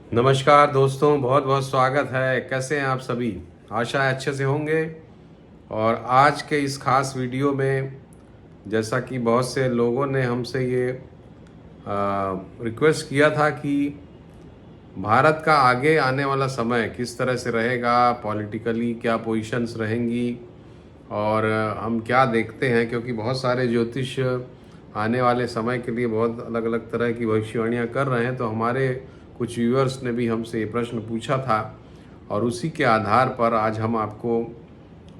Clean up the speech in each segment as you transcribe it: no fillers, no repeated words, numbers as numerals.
नमस्कार दोस्तों, बहुत बहुत स्वागत है। कैसे हैं आप सभी? आशा है अच्छे से होंगे। और आज के इस खास वीडियो में, जैसा कि बहुत से लोगों ने हमसे ये रिक्वेस्ट किया था कि भारत का आगे आने वाला समय किस तरह से रहेगा, पॉलिटिकली क्या पोजीशंस रहेंगी और हम क्या देखते हैं, क्योंकि बहुत सारे ज्योतिष आने वाले समय के लिए बहुत अलग अलग तरह की भविष्यवाणियाँ कर रहे हैं। तो हमारे कुछ व्यूअर्स ने भी हमसे ये प्रश्न पूछा था और उसी के आधार पर आज हम आपको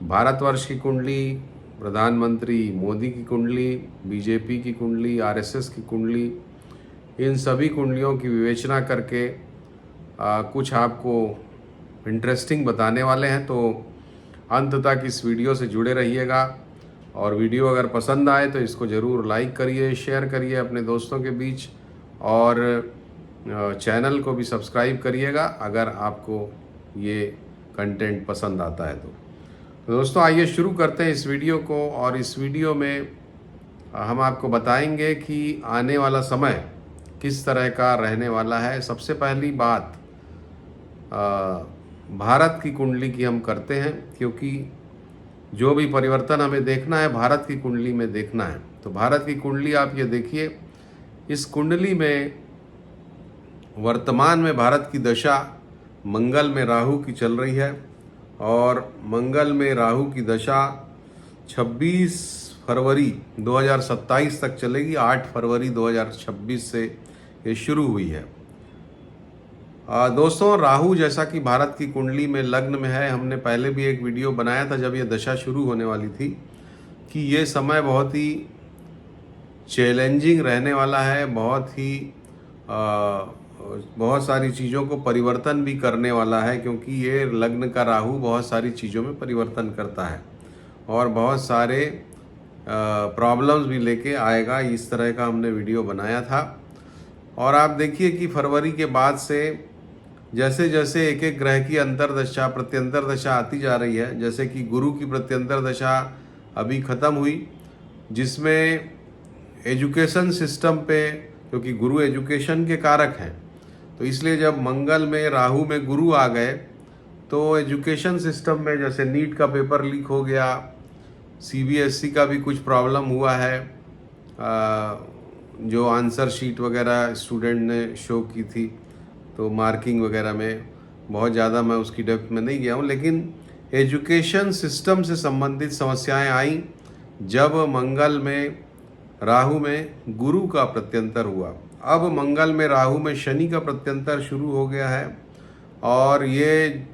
भारतवर्ष की कुंडली, प्रधानमंत्री मोदी की कुंडली, बीजेपी की कुंडली, आरएसएस की कुंडली, इन सभी कुंडलियों की विवेचना करके कुछ आपको इंटरेस्टिंग बताने वाले हैं। तो अंत तक इस वीडियो से जुड़े रहिएगा और वीडियो अगर पसंद आए तो इसको ज़रूर लाइक करिए, शेयर करिए अपने दोस्तों के बीच और चैनल को भी सब्सक्राइब करिएगा अगर आपको ये कंटेंट पसंद आता है तो दोस्तों आइए शुरू करते हैं इस वीडियो को। और इस वीडियो में हम आपको बताएंगे कि आने वाला समय किस तरह का रहने वाला है। सबसे पहली बात भारत की कुंडली की हम करते हैं, क्योंकि जो भी परिवर्तन हमें देखना है भारत की कुंडली में देखना है। तो भारत की कुंडली आप ये देखिए, इस कुंडली में वर्तमान में भारत की दशा मंगल में राहु की चल रही है और मंगल में राहु की दशा 26 फरवरी 2027 तक चलेगी। 8 फरवरी 2026 से ये शुरू हुई है। दोस्तों, राहु जैसा कि भारत की कुंडली में लग्न में है, हमने पहले भी एक वीडियो बनाया था जब ये दशा शुरू होने वाली थी कि ये समय बहुत ही चैलेंजिंग रहने वाला है, बहुत सारी चीज़ों को परिवर्तन भी करने वाला है, क्योंकि ये लग्न का राहु बहुत सारी चीज़ों में परिवर्तन करता है और बहुत सारे प्रॉब्लम्स भी लेके आएगा। इस तरह का हमने वीडियो बनाया था। और आप देखिए कि फरवरी के बाद से जैसे जैसे एक एक ग्रह की अंतर्दशा प्रत्यंतर दशा आती जा रही है, जैसे कि गुरु की प्रत्यंतर दशा अभी ख़त्म हुई, जिसमें एजुकेशन सिस्टम पे, क्योंकि गुरु एजुकेशन के कारक हैं, तो इसलिए जब मंगल में राहु में गुरु आ गए तो एजुकेशन सिस्टम में जैसे नीट का पेपर लीक हो गया, सीबीएसई का भी कुछ प्रॉब्लम हुआ है, जो आंसर शीट वगैरह स्टूडेंट ने शो की थी, तो मार्किंग वगैरह में बहुत ज़्यादा मैं उसकी डेप्थ में नहीं गया हूँ, लेकिन एजुकेशन सिस्टम से संबंधित समस्याएं आई जब मंगल में राहु में गुरु का प्रत्यंतर हुआ। अब मंगल में राहु में शनि का प्रत्यंतर शुरू हो गया है और ये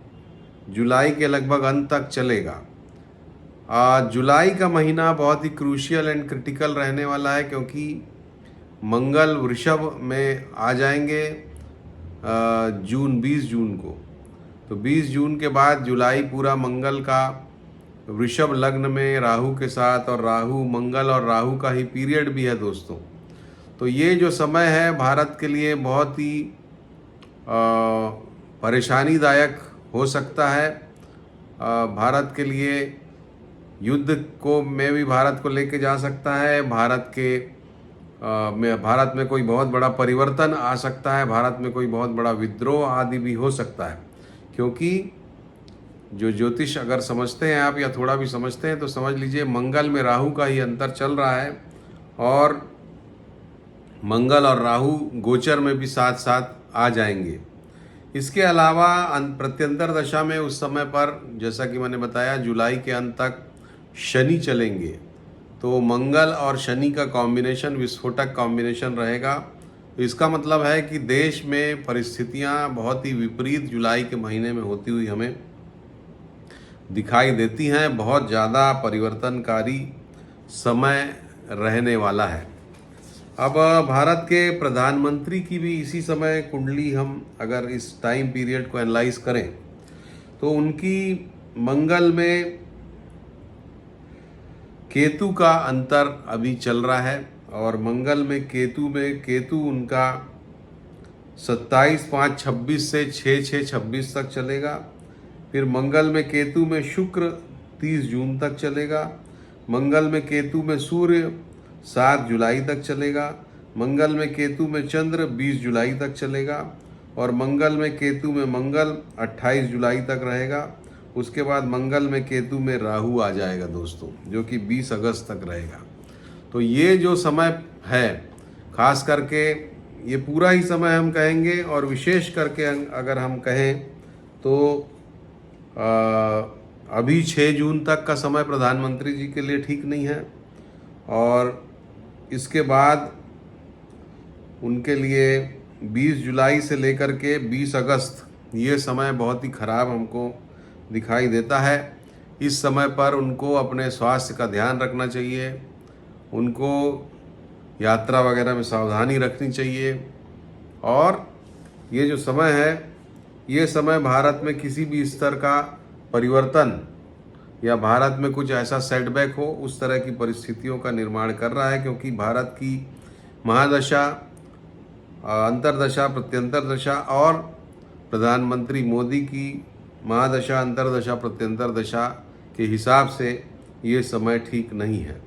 जुलाई के लगभग अंत तक चलेगा। जुलाई का महीना बहुत ही क्रूशियल एंड क्रिटिकल रहने वाला है, क्योंकि मंगल वृषभ में आ जाएंगे 20 जून को। तो 20 जून के बाद जुलाई पूरा मंगल का वृषभ लग्न में राहु के साथ, और राहु मंगल और राहु का ही पीरियड भी है दोस्तों। तो ये जो समय है भारत के लिए बहुत ही परेशानीदायक हो सकता है। भारत के लिए युद्ध को में भी भारत को लेके जा सकता है। भारत में कोई बहुत बड़ा परिवर्तन आ सकता है, भारत में कोई बहुत बड़ा विद्रोह आदि भी हो सकता है, क्योंकि जो ज्योतिष अगर समझते हैं आप या थोड़ा भी समझते हैं तो समझ लीजिए मंगल में राहु का ही अंतर चल रहा है और मंगल और राहु गोचर में भी साथ साथ आ जाएंगे। इसके अलावा प्रत्यंतर दशा में उस समय पर, जैसा कि मैंने बताया, जुलाई के अंत तक शनि चलेंगे। तो मंगल और शनि का कॉम्बिनेशन विस्फोटक कॉम्बिनेशन रहेगा। तो इसका मतलब है कि देश में परिस्थितियां बहुत ही विपरीत जुलाई के महीने में होती हुई हमें दिखाई देती हैं। बहुत ज़्यादा परिवर्तनकारी समय रहने वाला है। अब भारत के प्रधानमंत्री की भी इसी समय कुंडली हम अगर इस टाइम पीरियड को एनालाइज करें तो उनकी मंगल में केतु का अंतर अभी चल रहा है और मंगल में केतु उनका 27/5/26 से 6/6/26 तक चलेगा। फिर मंगल में केतु में शुक्र 30 जून तक चलेगा। मंगल में केतु में सूर्य 7 जुलाई तक चलेगा। मंगल में केतु में चंद्र 20 जुलाई तक चलेगा और मंगल में केतु में मंगल 28 जुलाई तक रहेगा। उसके बाद मंगल में केतु में राहु आ जाएगा दोस्तों, जो कि 20 अगस्त तक रहेगा। तो ये जो समय है, खास करके ये पूरा ही समय हम कहेंगे, और विशेष करके अगर हम कहें तो अभी 6 जून तक का समय प्रधानमंत्री जी के लिए ठीक नहीं है, और इसके बाद उनके लिए 20 जुलाई से लेकर के 20 अगस्त ये समय बहुत ही खराब हमको दिखाई देता है। इस समय पर उनको अपने स्वास्थ्य का ध्यान रखना चाहिए, उनको यात्रा वगैरह में सावधानी रखनी चाहिए। और ये जो समय है, ये समय भारत में किसी भी स्तर का परिवर्तन या भारत में कुछ ऐसा सेटबैक हो, उस तरह की परिस्थितियों का निर्माण कर रहा है, क्योंकि भारत की महादशा, अंतर्दशा, प्रत्यंतर दशा और प्रधानमंत्री मोदी की महादशा, अंतर्दशा, प्रत्यंतर दशा के हिसाब से ये समय ठीक नहीं है।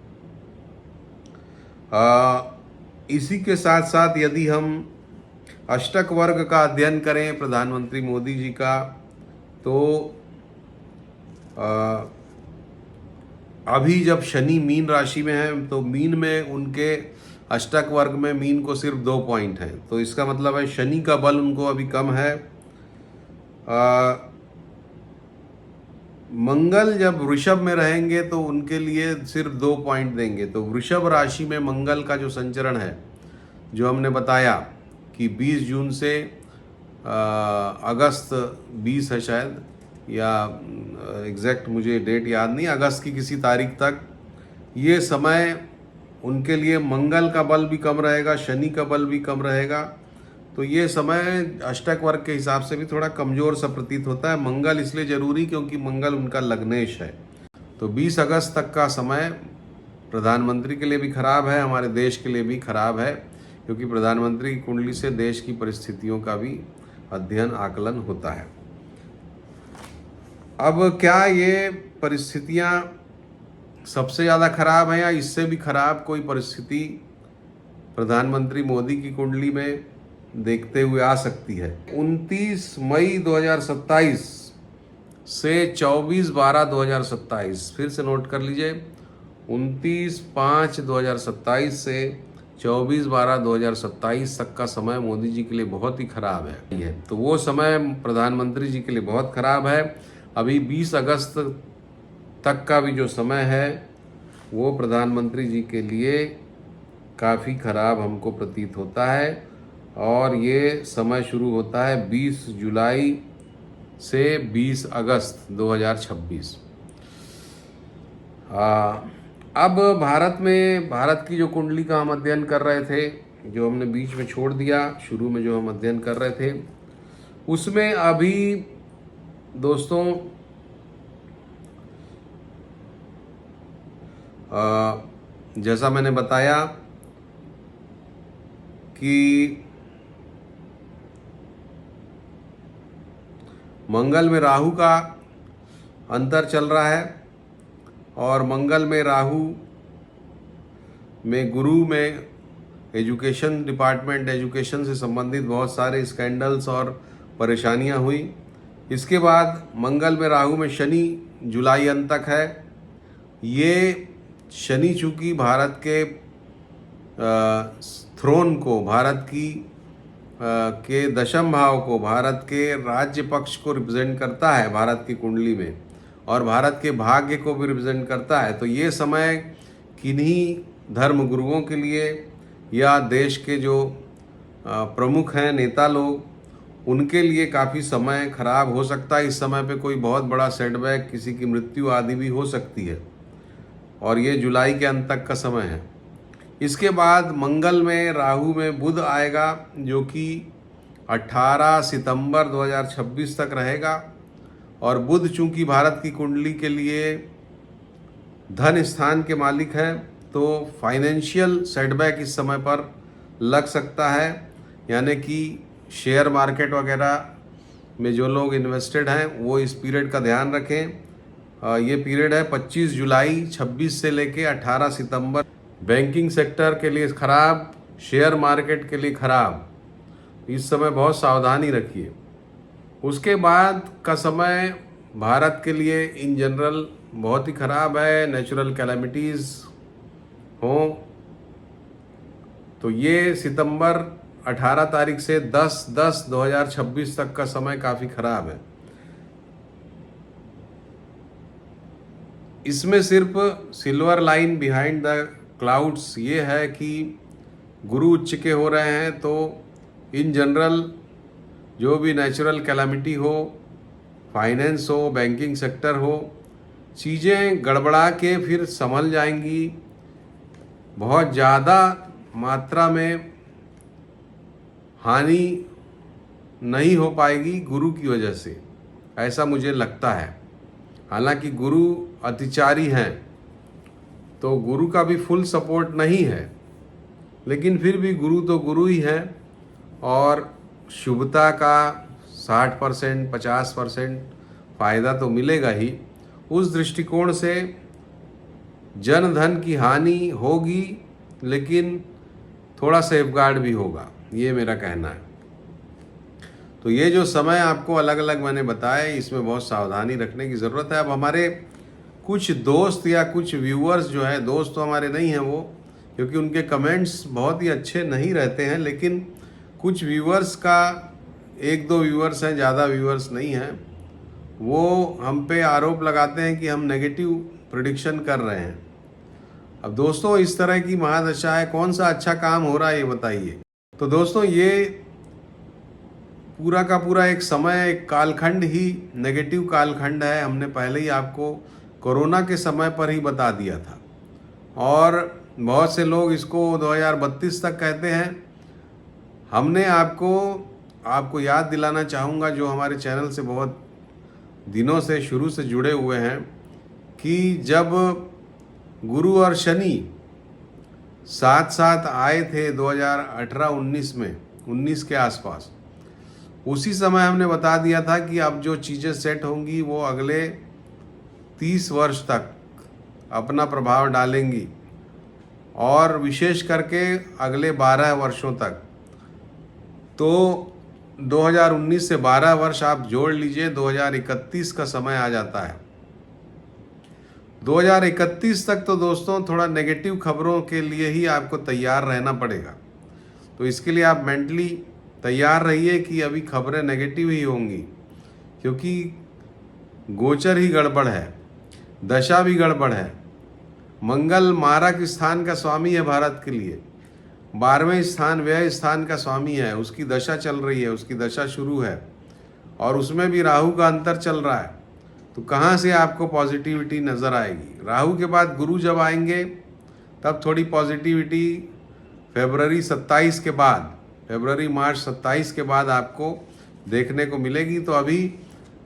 इसी के साथ साथ यदि हम अष्टक वर्ग का अध्ययन करें प्रधानमंत्री मोदी जी का, तो अभी जब शनि मीन राशि में है, तो मीन में उनके अष्टक वर्ग में मीन को सिर्फ 2 पॉइंट हैं, तो इसका मतलब है शनि का बल उनको अभी कम है। मंगल जब वृषभ में रहेंगे तो उनके लिए सिर्फ 2 पॉइंट देंगे। तो वृषभ राशि में मंगल का जो संचरण है, जो हमने बताया कि 20 जून से अगस्त 20 है शायद, या एग्जैक्ट मुझे डेट याद नहीं, अगस्त की किसी तारीख तक ये समय उनके लिए मंगल का बल भी कम रहेगा, शनि का बल भी कम रहेगा। तो ये समय अष्टक वर्ग के हिसाब से भी थोड़ा कमज़ोर सा प्रतीत होता है। मंगल इसलिए ज़रूरी क्योंकि मंगल उनका लग्नेश है। तो 20 अगस्त तक का समय प्रधानमंत्री के लिए भी खराब है, हमारे देश के लिए भी खराब है, क्योंकि प्रधानमंत्री की कुंडली से देश की परिस्थितियों का भी अध्ययन आकलन होता है। अब क्या ये परिस्थितियाँ सबसे ज़्यादा खराब है या इससे भी खराब कोई परिस्थिति प्रधानमंत्री मोदी की कुंडली में देखते हुए आ सकती है? 29 मई 2027 से 24/12/2027, फिर से नोट कर लीजिए, 29/5/2027 से 24/12/2027 तक का समय मोदी जी के लिए बहुत ही खराब है। तो वो समय प्रधानमंत्री जी के लिए बहुत खराब है। अभी 20 अगस्त तक का भी जो समय है वो प्रधानमंत्री जी के लिए काफ़ी खराब हमको प्रतीत होता है, और ये समय शुरू होता है 20 जुलाई से 20 अगस्त 2026। अब भारत की जो कुंडली का हम अध्ययन कर रहे थे, जो हमने बीच में छोड़ दिया, शुरू में जो हम अध्ययन कर रहे थे, उसमें अभी दोस्तों जैसा मैंने बताया कि मंगल में राहु का अंतर चल रहा है, और मंगल में राहु में गुरु में एजुकेशन डिपार्टमेंट, एजुकेशन से संबंधित बहुत सारे स्कैंडल्स और परेशानियां हुई। इसके बाद मंगल में राहु में शनि जुलाई अंत तक है। ये शनि चूँकि भारत के थ्रोन को, भारत की के दशम भाव को, भारत के राज्य पक्ष को रिप्रेजेंट करता है भारत की कुंडली में, और भारत के भाग्य को भी रिप्रेजेंट करता है। तो ये समय किन्हीं धर्म गुरुओं के लिए या देश के जो प्रमुख हैं नेता लोग, उनके लिए काफ़ी समय खराब हो सकता है। इस समय पे कोई बहुत बड़ा सेटबैक, किसी की मृत्यु आदि भी हो सकती है, और ये जुलाई के अंत तक का समय है। इसके बाद मंगल में राहु में बुध आएगा, जो कि 18 सितंबर 2026 तक रहेगा। और बुध चूंकि भारत की कुंडली के लिए धन स्थान के मालिक हैं, तो फाइनेंशियल सेटबैक इस समय पर लग सकता है। यानी कि शेयर मार्केट वगैरह में जो लोग इन्वेस्टेड हैं वो इस पीरियड का ध्यान रखें। ये पीरियड है 25 जुलाई 26 से लेके 18 सितंबर। बैंकिंग सेक्टर के लिए खराब, शेयर मार्केट के लिए खराब। इस समय बहुत सावधानी रखिए। उसके बाद का समय भारत के लिए इन जनरल बहुत ही ख़राब है। नेचुरल कैलामिटीज़ हों तो ये सितंबर 18 तारीख से 10/10/2026 तक का समय काफ़ी ख़राब है। इसमें सिर्फ silver line behind the clouds ये है कि गुरु उच्च के हो रहे हैं, तो इन जनरल जो भी नेचुरल कैलामिटी हो, फाइनेंस हो, बैंकिंग सेक्टर हो, चीज़ें गड़बड़ा के फिर संभल जाएंगी। बहुत ज़्यादा मात्रा में हानि नहीं हो पाएगी गुरु की वजह से, ऐसा मुझे लगता है। हालांकि गुरु अतिचारी हैं तो गुरु का भी फुल सपोर्ट नहीं है, लेकिन फिर भी गुरु तो गुरु ही है और शुभता का 60% 50% फ़ायदा तो मिलेगा ही। उस दृष्टिकोण से जन धन की हानि होगी, लेकिन थोड़ा सेफगार्ड भी होगा, ये मेरा कहना है। तो ये जो समय आपको अलग अलग मैंने बताए, इसमें बहुत सावधानी रखने की ज़रूरत है। अब हमारे कुछ दोस्त या कुछ व्यूअर्स जो है, दोस्त तो हमारे नहीं हैं वो, क्योंकि उनके कमेंट्स बहुत ही अच्छे नहीं रहते हैं, लेकिन कुछ व्यूअर्स का 1-2 व्यूअर्स हैं, ज़्यादा व्यूअर्स नहीं हैं, वो हम पे आरोप लगाते हैं कि हम नेगेटिव प्रेडिक्शन कर रहे हैं। अब दोस्तों, इस तरह की महादशा है, कौन सा अच्छा काम हो रहा है ये बताइए। तो दोस्तों, ये पूरा का पूरा एक समय, एक कालखंड ही नेगेटिव कालखंड है। हमने पहले ही आपको कोरोना के समय पर ही बता दिया था, और बहुत से लोग इसको 2032 तक कहते हैं। हमने आपको याद दिलाना चाहूँगा, जो हमारे चैनल से बहुत दिनों से शुरू से जुड़े हुए हैं, कि जब गुरु और शनि साथ साथ आए थे 2018-19 में, 19 के आसपास, उसी समय हमने बता दिया था कि अब जो चीज़ें सेट होंगी वो अगले 30 वर्ष तक अपना प्रभाव डालेंगी, और विशेष करके अगले 12 वर्षों तक। तो 2019 से 12 वर्ष आप जोड़ लीजिए, 2031 का समय आ जाता है। 2031 तक तो दोस्तों थोड़ा नेगेटिव खबरों के लिए ही आपको तैयार रहना पड़ेगा। तो इसके लिए आप मेंटली तैयार रहिए कि अभी खबरें नेगेटिव ही होंगी, क्योंकि गोचर ही गड़बड़ है, दशा भी गड़बड़ है। मंगल मारक स्थान का स्वामी है भारत के लिए, 12वें स्थान व्यय स्थान का स्वामी है, उसकी दशा चल रही है, उसकी दशा शुरू है, और उसमें भी राहु का अंतर चल रहा है। तो कहाँ से आपको पॉजिटिविटी नज़र आएगी? राहु के बाद गुरु जब आएंगे तब थोड़ी पॉजिटिविटी फरवरी 27 के बाद, फरवरी-मार्च 27 के बाद आपको देखने को मिलेगी। तो अभी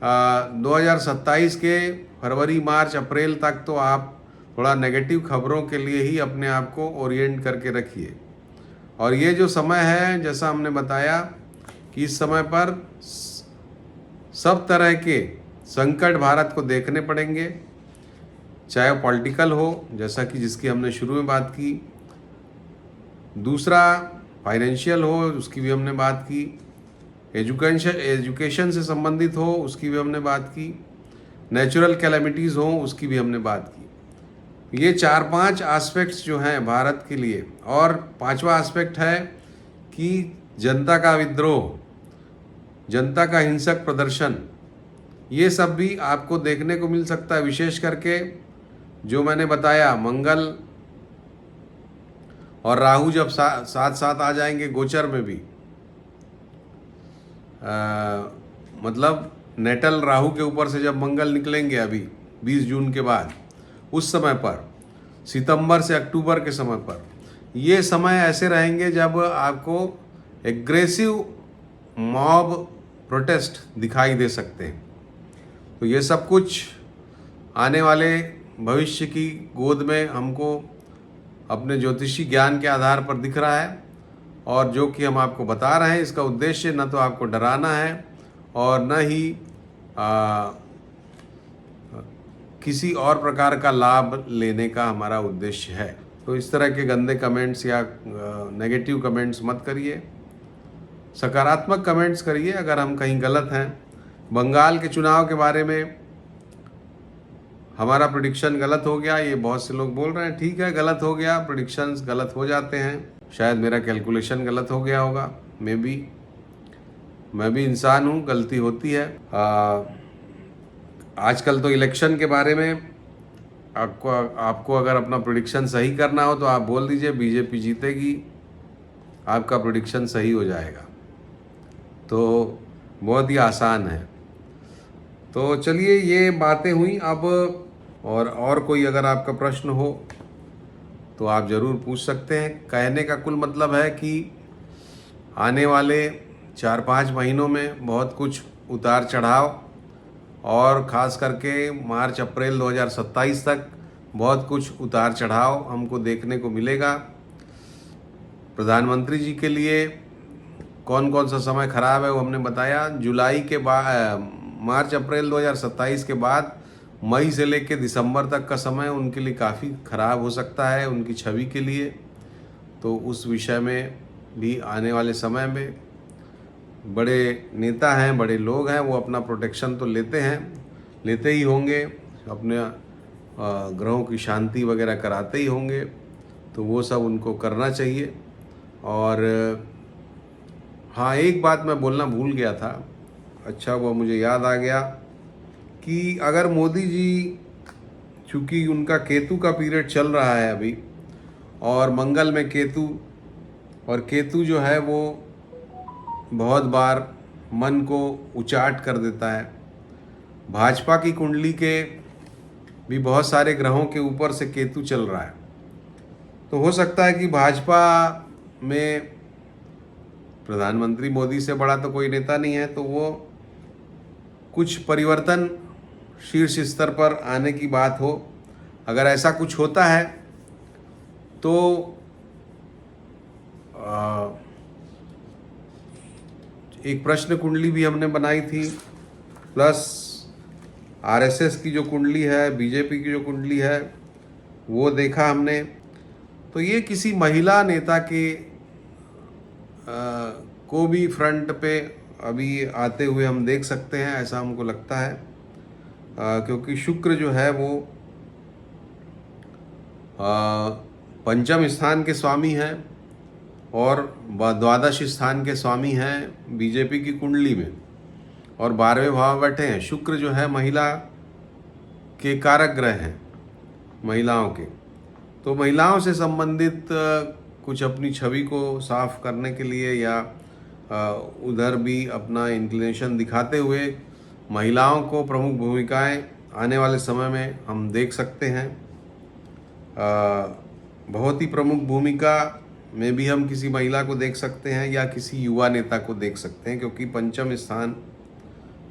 2027 के फरवरी, मार्च, अप्रैल तक तो आप थोड़ा नेगेटिव खबरों के लिए ही अपने आप को ओरिएंट करके रखिए। और ये जो समय है, जैसा हमने बताया कि इस समय पर सब तरह के संकट भारत को देखने पड़ेंगे, चाहे पॉलिटिकल हो, जैसा कि जिसकी हमने शुरू में बात की, दूसरा फाइनेंशियल हो, उसकी भी हमने बात की, एजुकेशन से संबंधित हो, उसकी भी हमने बात की, नेचुरल कैलामिटीज़ हो, उसकी भी हमने बात की। ये 4-5 एस्पेक्ट्स जो हैं भारत के लिए। और 5वां एस्पेक्ट है कि जनता का विद्रोह, जनता का हिंसक प्रदर्शन, ये सब भी आपको देखने को मिल सकता है। विशेष करके जो मैंने बताया, मंगल और राहु जब साथ साथ आ जाएंगे गोचर में भी, मतलब नेटल राहु के ऊपर से जब मंगल निकलेंगे अभी 20 जून के बाद, उस समय पर, सितंबर से अक्टूबर के समय पर, ये समय ऐसे रहेंगे जब आपको एग्रेसिव मॉब प्रोटेस्ट दिखाई दे सकते हैं। तो ये सब कुछ आने वाले भविष्य की गोद में हमको अपने ज्योतिषी ज्ञान के आधार पर दिख रहा है, और जो कि हम आपको बता रहे हैं, इसका उद्देश्य न तो आपको डराना है और न ही किसी और प्रकार का लाभ लेने का हमारा उद्देश्य है। तो इस तरह के गंदे कमेंट्स या नेगेटिव कमेंट्स मत करिए। सकारात्मक कमेंट्स करिए अगर हम कहीं गलत हैं। बंगाल के चुनाव के बारे में हमारा प्रेडिक्शन गलत हो गया, ये बहुत से लोग बोल रहे हैं। ठीक है, गलत हो गया, प्रेडिक्शंस गलत हो जाते हैं, शायद मेरा कैलकुलेशन गलत हो गया होगा, मे बी। मैं भी इंसान हूँ, गलती होती है। आजकल तो इलेक्शन के बारे में आपको अगर अपना प्रेडिक्शन सही करना हो तो आप बोल दीजिए बीजेपी जीतेगी, आपका प्रेडिक्शन सही हो जाएगा। तो बहुत ही आसान है। तो चलिए, ये बातें हुई। अब और कोई अगर आपका प्रश्न हो तो आप ज़रूर पूछ सकते हैं। कहने का कुल मतलब है कि आने वाले 4-5 महीनों में बहुत कुछ उतार चढ़ाव, और ख़ास करके मार्च अप्रैल 2027 तक बहुत कुछ उतार चढ़ाव हमको देखने को मिलेगा। प्रधानमंत्री जी के लिए कौन कौन सा समय खराब है वो हमने बताया। जुलाई के बाद, मार्च अप्रैल 2027 के बाद मई से लेकर दिसंबर तक का समय उनके लिए काफ़ी ख़राब हो सकता है, उनकी छवि के लिए। तो उस विषय में भी आने वाले समय में बड़े नेता हैं, बड़े लोग हैं, वो अपना प्रोटेक्शन तो लेते ही होंगे, अपने ग्रहों की शांति वगैरह कराते ही होंगे। तो वो सब उनको करना चाहिए। और हाँ, एक बात मैं बोलना भूल गया था, अच्छा वो मुझे याद आ गया कि अगर मोदी जी, चूँकि उनका केतु का पीरियड चल रहा है अभी, और मंगल में केतु, और केतु जो है वो बहुत बार मन को उचाट कर देता है। भाजपा की कुंडली के भी बहुत सारे ग्रहों के ऊपर से केतु चल रहा है। तो हो सकता है कि भाजपा में प्रधानमंत्री मोदी से बड़ा तो कोई नेता नहीं है, तो वो कुछ परिवर्तन शीर्ष स्तर पर आने की बात हो। अगर ऐसा कुछ होता है तो एक प्रश्न कुंडली भी हमने बनाई थी, प्लस आरएसएस की जो कुंडली है, बीजेपी की जो कुंडली है, वो देखा हमने। तो ये किसी महिला नेता के को भी फ्रंट पे अभी आते हुए हम देख सकते हैं, ऐसा हमको लगता है। क्योंकि शुक्र जो है वो पंचम स्थान के स्वामी हैं और द्वादश स्थान के स्वामी हैं बीजेपी की कुंडली में, और 12वें भाव में बैठे हैं। शुक्र जो है महिला के कारक ग्रह हैं, महिलाओं के। तो महिलाओं से संबंधित कुछ अपनी छवि को साफ करने के लिए या उधर भी अपना इंक्लिनेशन दिखाते हुए महिलाओं को प्रमुख भूमिकाएं आने वाले समय में हम देख सकते हैं। बहुत ही प्रमुख भूमिका में भी हम किसी महिला को देख सकते हैं या किसी युवा नेता को देख सकते हैं, क्योंकि पंचम स्थान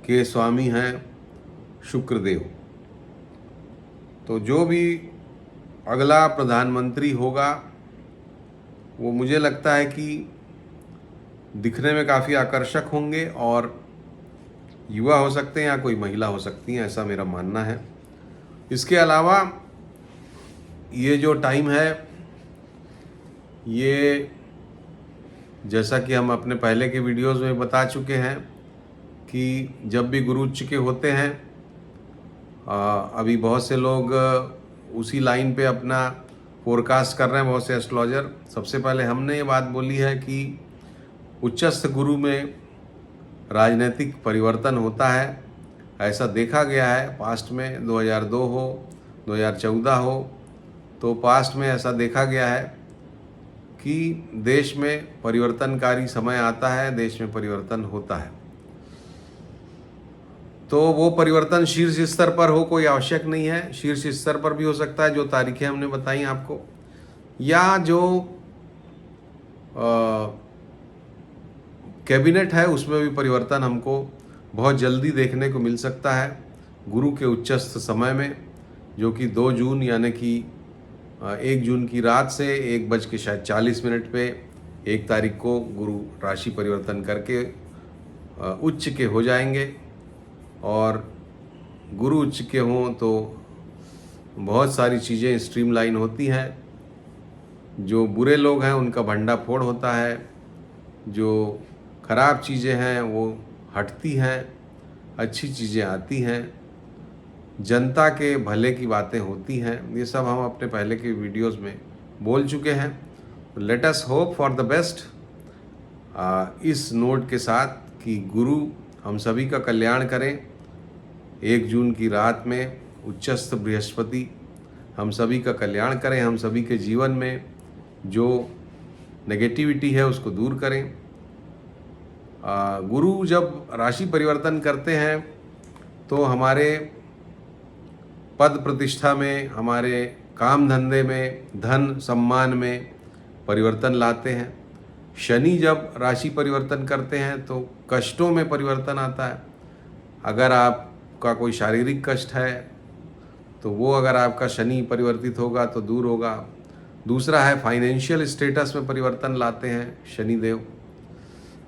के स्वामी हैं शुक्रदेव। तो जो भी अगला प्रधानमंत्री होगा वो मुझे लगता है कि दिखने में काफ़ी आकर्षक होंगे, और युवा हो सकते हैं या कोई महिला हो सकती हैं, ऐसा मेरा मानना है। इसके अलावा ये जो टाइम है, ये जैसा कि हम अपने पहले के वीडियोस में बता चुके हैं कि जब भी गुरु उच्च के होते हैं, अभी बहुत से लोग उसी लाइन पे अपना फोरकास्ट कर रहे हैं, बहुत से एस्ट्रोलॉजर। सबसे पहले हमने ये बात बोली है कि उच्चस्थ गुरु में राजनीतिक परिवर्तन होता है। ऐसा देखा गया है पास्ट में, 2002 हो, 2014 हो, तो पास्ट में ऐसा देखा गया है कि देश में परिवर्तनकारी समय आता है, देश में परिवर्तन होता है। तो वो परिवर्तन शीर्ष स्तर पर हो कोई आवश्यक नहीं है, शीर्ष स्तर पर भी हो सकता है, जो तारीखें हमने बताई आपको, या जो कैबिनेट है उसमें भी परिवर्तन हमको बहुत जल्दी देखने को मिल सकता है गुरु के उच्चस्थ समय में, जो कि 2 जून यानी कि 1 जून की रात से 1:40 पे 1 तारीख को गुरु राशि परिवर्तन करके उच्च के हो जाएंगे। और गुरु उच्च के हों तो बहुत सारी चीज़ें स्ट्रीमलाइन होती हैं। जो बुरे लोग हैं उनका भंडाफोड़ होता है, जो खराब चीज़ें हैं वो हटती हैं, अच्छी चीज़ें आती हैं, जनता के भले की बातें होती हैं। ये सब हम अपने पहले के वीडियोस में बोल चुके हैं। Let us hope for the best, इस नोट के साथ कि गुरु हम सभी का कल्याण करें। 1 जून की रात में उच्चस्थ बृहस्पति हम सभी का कल्याण करें, हम सभी के जीवन में जो नेगेटिविटी है उसको दूर करें। गुरु जब राशि परिवर्तन करते हैं तो हमारे पद प्रतिष्ठा में, हमारे काम धंधे में, धन सम्मान में परिवर्तन लाते हैं। शनि जब राशि परिवर्तन करते हैं तो कष्टों में परिवर्तन आता है। अगर आपका कोई शारीरिक कष्ट है तो वो अगर आपका शनि परिवर्तित होगा तो दूर होगा। दूसरा है फाइनेंशियल स्टेटस में परिवर्तन लाते हैं शनिदेव।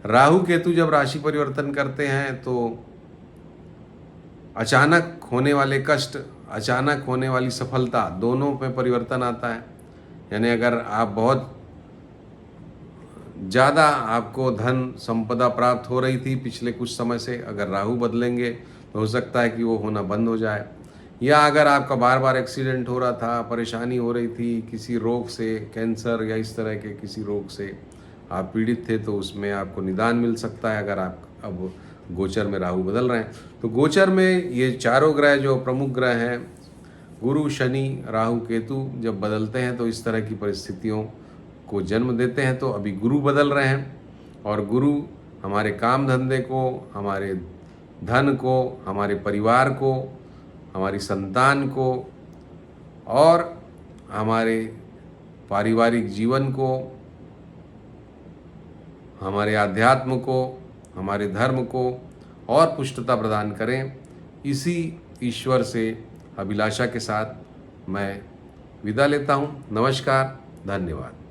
राहु केतु जब राशि परिवर्तन करते हैं तो अचानक होने वाले कष्ट, अचानक होने वाली सफलता, दोनों में परिवर्तन आता है। यानी अगर आप बहुत ज़्यादा आपको धन संपदा प्राप्त हो रही थी पिछले कुछ समय से, अगर राहु बदलेंगे तो हो सकता है कि वो होना बंद हो जाए। या अगर आपका बार बार एक्सीडेंट हो रहा था, परेशानी हो रही थी किसी रोग से, कैंसर या इस तरह के किसी रोग से आप पीड़ित थे, तो उसमें आपको निदान मिल सकता है अगर आप अब गोचर में राहु बदल रहे हैं। तो गोचर में ये चारों ग्रह जो प्रमुख ग्रह हैं, गुरु, शनि, राहु, केतु, जब बदलते हैं तो इस तरह की परिस्थितियों को जन्म देते हैं। तो अभी गुरु बदल रहे हैं और गुरु हमारे काम धंधे को, हमारे धन को, हमारे परिवार को, हमारी संतान को और हमारे पारिवारिक जीवन को, हमारे आध्यात्म को, हमारे धर्म को और पुष्टता प्रदान करें। इसी ईश्वर से अभिलाषा के साथ मैं विदा लेता हूँ। नमस्कार, धन्यवाद।